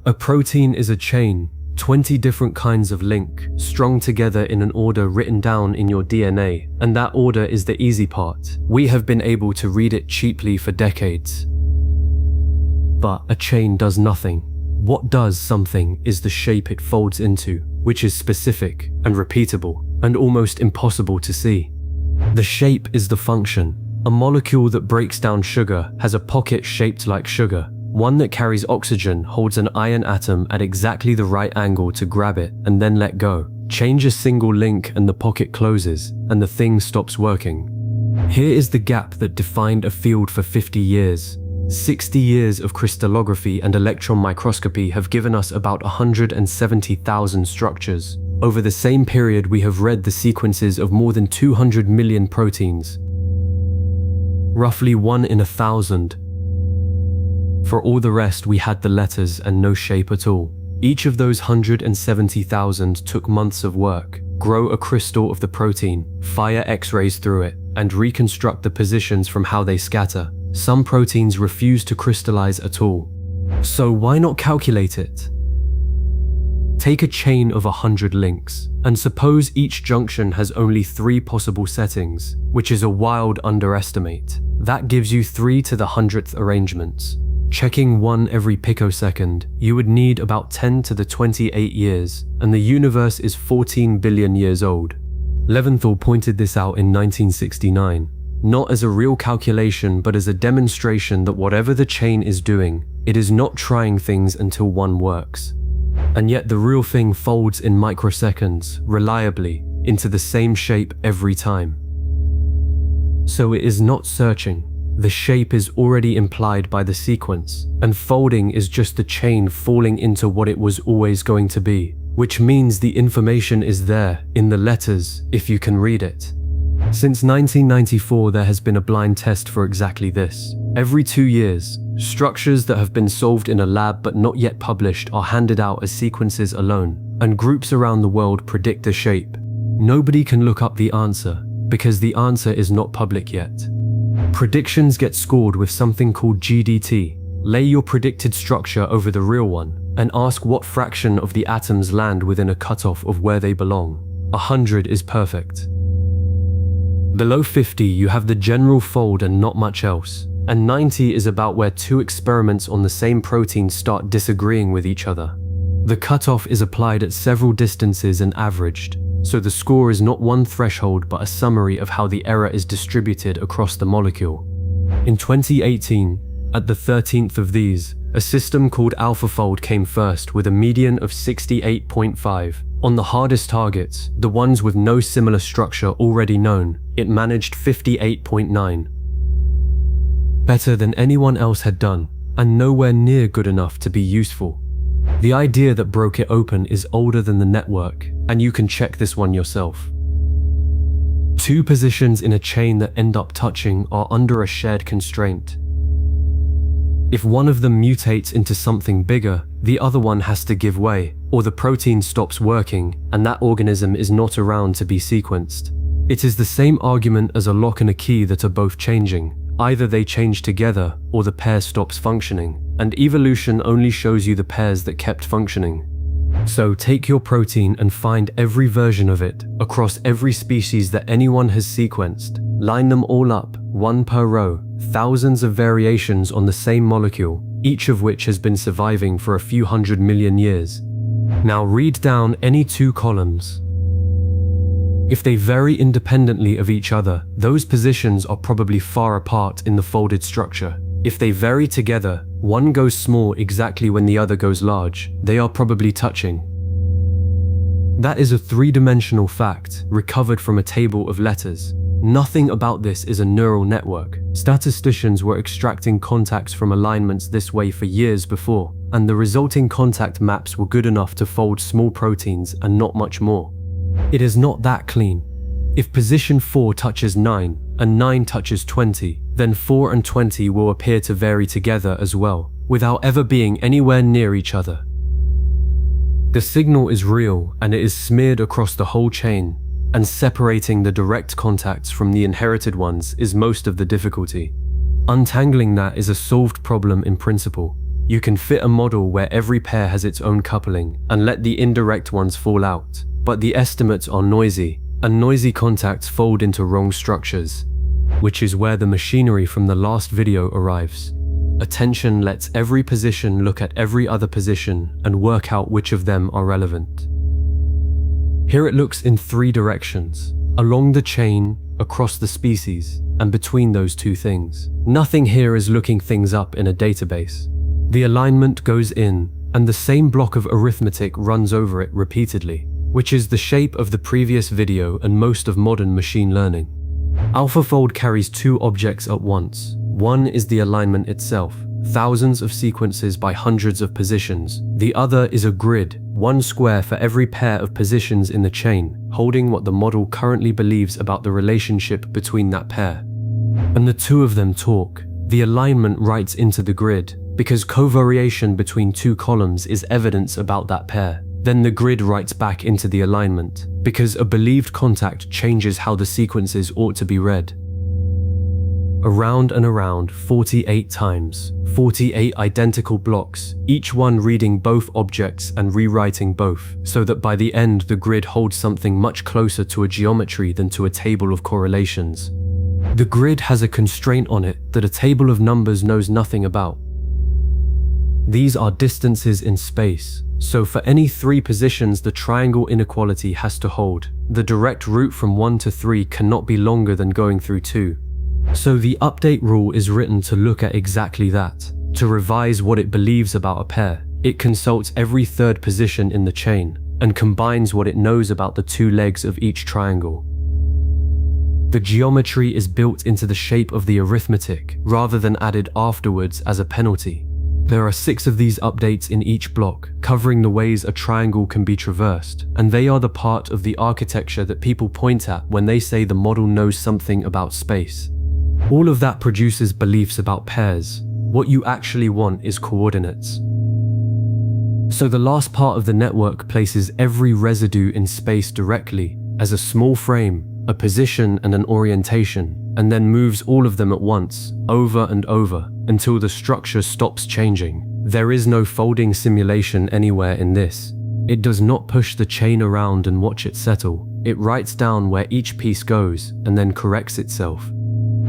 A protein is a chain, 20 different kinds of link, strung together in an order written down in your DNA, and that order is the easy part. We have been able to read it cheaply for decades. But a chain does nothing. What does something is the shape it folds into, which is specific and repeatable, and almost impossible to see. The shape is the function. A molecule that breaks down sugar has a pocket shaped like sugar. One that carries oxygen holds an iron atom at exactly the right angle to grab it and then let go. Change a single link and the pocket closes, and the thing stops working. Here is the gap that defined a field for 50 years. 60 years of crystallography and electron microscopy have given us about 170,000 structures. Over the same period, we have read the sequences of more than 200 million proteins. Roughly 1 in 1,000. For all the rest, we had the letters and no shape at all. Each of those 170,000 took months of work. Grow a crystal of the protein, fire X-rays through it, and reconstruct the positions from how they scatter. Some proteins refuse to crystallize at all. So why not calculate it? Take a chain of 100 links, and suppose each junction has only 3 possible settings, which is a wild underestimate. That gives you 3 to the 100th arrangements. Checking one every picosecond, you would need about 10 to the 28 years, and the universe is 14 billion years old. Leventhal pointed this out in 1969, not as a real calculation but as a demonstration that whatever the chain is doing, it is not trying things until one works. And yet the real thing folds in microseconds, reliably, into the same shape every time. So it is not searching. The shape is already implied by the sequence, and folding is just the chain falling into what it was always going to be, which means the information is there, in the letters, if you can read it. Since 1994, there has been a blind test for exactly this. Every 2 years, structures that have been solved in a lab but not yet published are handed out as sequences alone, and groups around the world predict the shape. Nobody can look up the answer, because the answer is not public yet. Predictions get scored with something called GDT. Lay your predicted structure over the real one, and ask what fraction of the atoms land within a cutoff of where they belong. 100 is perfect. Below 50, you have the general fold and not much else, and 90 is about where 2 experiments on the same protein start disagreeing with each other. The cutoff is applied at several distances and averaged, so the score is not one threshold but a summary of how the error is distributed across the molecule. In 2018, at the 13th of these, a system called AlphaFold came first with a median of 68.5. On the hardest targets, the ones with no similar structure already known, it managed 58.9. Better than anyone else had done, and nowhere near good enough to be useful. The idea that broke it open is older than the network, and you can check this one yourself. 2 positions in a chain that end up touching are under a shared constraint. If one of them mutates into something bigger, the other one has to give way, or the protein stops working, and that organism is not around to be sequenced. It is the same argument as a lock and a key that are both changing. Either they change together, or the pair stops functioning, and evolution only shows you the pairs that kept functioning. So take your protein and find every version of it, across every species that anyone has sequenced. Line them all up, 1 per row, thousands of variations on the same molecule, each of which has been surviving for a few 100 million years. Now read down any 2 columns. If they vary independently of each other, those positions are probably far apart in the folded structure. If they vary together, one goes small exactly when the other goes large, they are probably touching. That is a 3-dimensional fact, recovered from a table of letters. Nothing about this is a neural network. Statisticians were extracting contacts from alignments this way for years before, and the resulting contact maps were good enough to fold small proteins and not much more. It is not that clean. If position 4 touches 9, and 9 touches 20, then 4 and 20 will appear to vary together as well, without ever being anywhere near each other. The signal is real, and it is smeared across the whole chain, and separating the direct contacts from the inherited ones is most of the difficulty. Untangling that is a solved problem in principle. You can fit a model where every pair has its own coupling and let the indirect ones fall out, but the estimates are noisy, and noisy contacts fold into wrong structures, which is where the machinery from the last video arrives. Attention lets every position look at every other position and work out which of them are relevant. Here it looks in 3 directions: along the chain, across the species, and between those two things. Nothing here is looking things up in a database. The alignment goes in, and the same block of arithmetic runs over it repeatedly, which is the shape of the previous video and most of modern machine learning. AlphaFold carries 2 objects at once. One is the alignment itself, thousands of sequences by hundreds of positions. The other is a grid, 1 square for every pair of positions in the chain, holding what the model currently believes about the relationship between that pair. And the 2 of them talk. The alignment writes into the grid, because covariation between 2 columns is evidence about that pair. Then the grid writes back into the alignment, because a believed contact changes how the sequences ought to be read. Around and around 48 times, 48 identical blocks, each one reading both objects and rewriting both, so that by the end the grid holds something much closer to a geometry than to a table of correlations. The grid has a constraint on it that a table of numbers knows nothing about. These are distances in space, so for any 3 positions the triangle inequality has to hold. The direct route from 1 to 3 cannot be longer than going through 2. So the update rule is written to look at exactly that, to revise what it believes about a pair. It consults every 3rd position in the chain, and combines what it knows about the 2 legs of each triangle. The geometry is built into the shape of the arithmetic, rather than added afterwards as a penalty. There are 6 of these updates in each block, covering the ways a triangle can be traversed, and they are the part of the architecture that people point at when they say the model knows something about space. All of that produces beliefs about pairs. What you actually want is coordinates. So the last part of the network places every residue in space directly as a small frame, a position and an orientation, and then moves all of them at once, over and over, until the structure stops changing. There is no folding simulation anywhere in this. It does not push the chain around and watch it settle. It writes down where each piece goes and then corrects itself.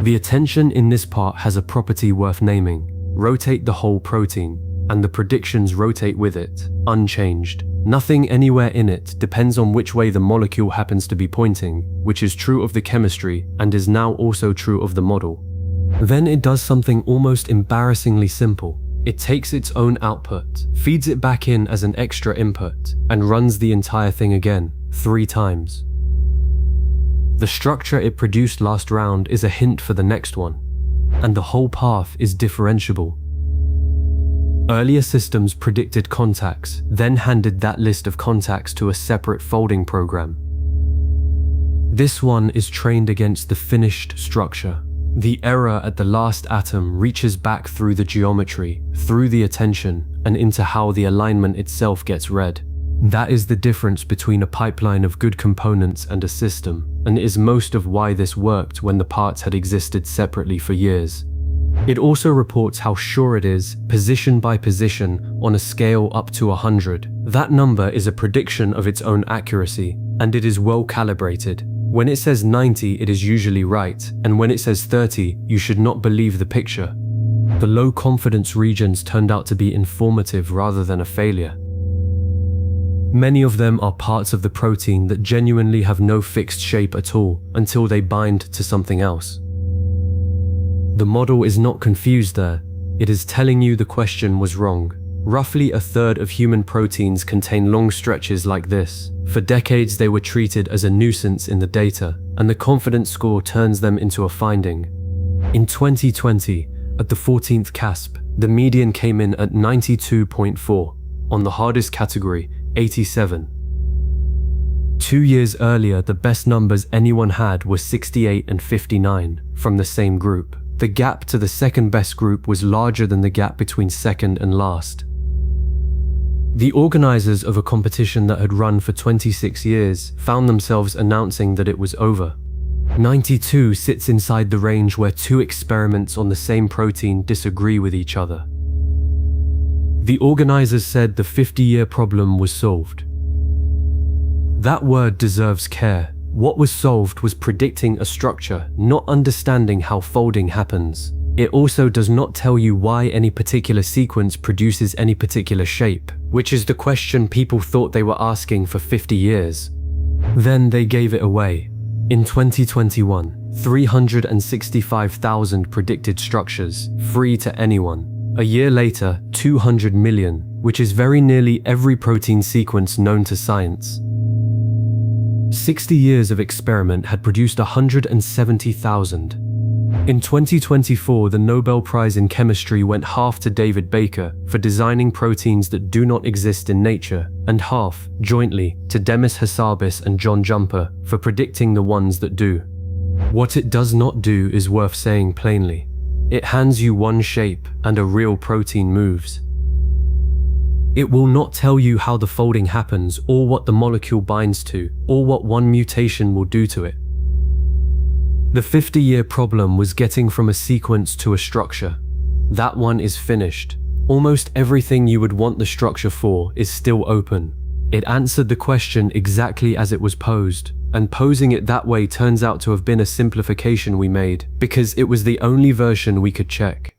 The attention in this part has a property worth naming. Rotate the whole protein, and the predictions rotate with it, unchanged. Nothing anywhere in it depends on which way the molecule happens to be pointing, which is true of the chemistry and is now also true of the model. Then it does something almost embarrassingly simple. It takes its own output, feeds it back in as an extra input, and runs the entire thing again, 3 times. The structure it produced last round is a hint for the next one, and the whole path is differentiable. Earlier systems predicted contacts, then handed that list of contacts to a separate folding program. This one is trained against the finished structure. The error at the last atom reaches back through the geometry, through the attention, and into how the alignment itself gets read. That is the difference between a pipeline of good components and a system, and is most of why this worked when the parts had existed separately for years. It also reports how sure it is, position by position, on a scale up to 100. That number is a prediction of its own accuracy, and it is well calibrated. When it says 90, it is usually right, and when it says 30, you should not believe the picture. The low confidence regions turned out to be informative rather than a failure. Many of them are parts of the protein that genuinely have no fixed shape at all until they bind to something else. The model is not confused there. It is telling you the question was wrong. Roughly a third of human proteins contain long stretches like this. For decades they were treated as a nuisance in the data, and the confidence score turns them into a finding. In 2020, at the 14th CASP, the median came in at 92.4, on the hardest category, 87. 2 years earlier, the best numbers anyone had were 68 and 59 from the same group. The gap to the second best group was larger than the gap between second and last. The organizers of a competition that had run for 26 years found themselves announcing that it was over. 92 sits inside the range where 2 experiments on the same protein disagree with each other. The organizers said the 50-year problem was solved. That word deserves care. What was solved was predicting a structure, not understanding how folding happens. It also does not tell you why any particular sequence produces any particular shape, which is the question people thought they were asking for 50 years. Then they gave it away. In 2021, 365,000 predicted structures, free to anyone. A year later, 200 million, which is very nearly every protein sequence known to science. 60 years of experiment had produced 170,000. In 2024, the Nobel Prize in Chemistry went half to David Baker for designing proteins that do not exist in nature, and half, jointly, to Demis Hassabis and John Jumper for predicting the ones that do. What it does not do is worth saying plainly. It hands you one shape and a real protein moves. It will not tell you how the folding happens or what the molecule binds to or what one mutation will do to it. The 50-year problem was getting from a sequence to a structure. That one is finished. Almost everything you would want the structure for is still open. It answered the question exactly as it was posed, and posing it that way turns out to have been a simplification we made because it was the only version we could check.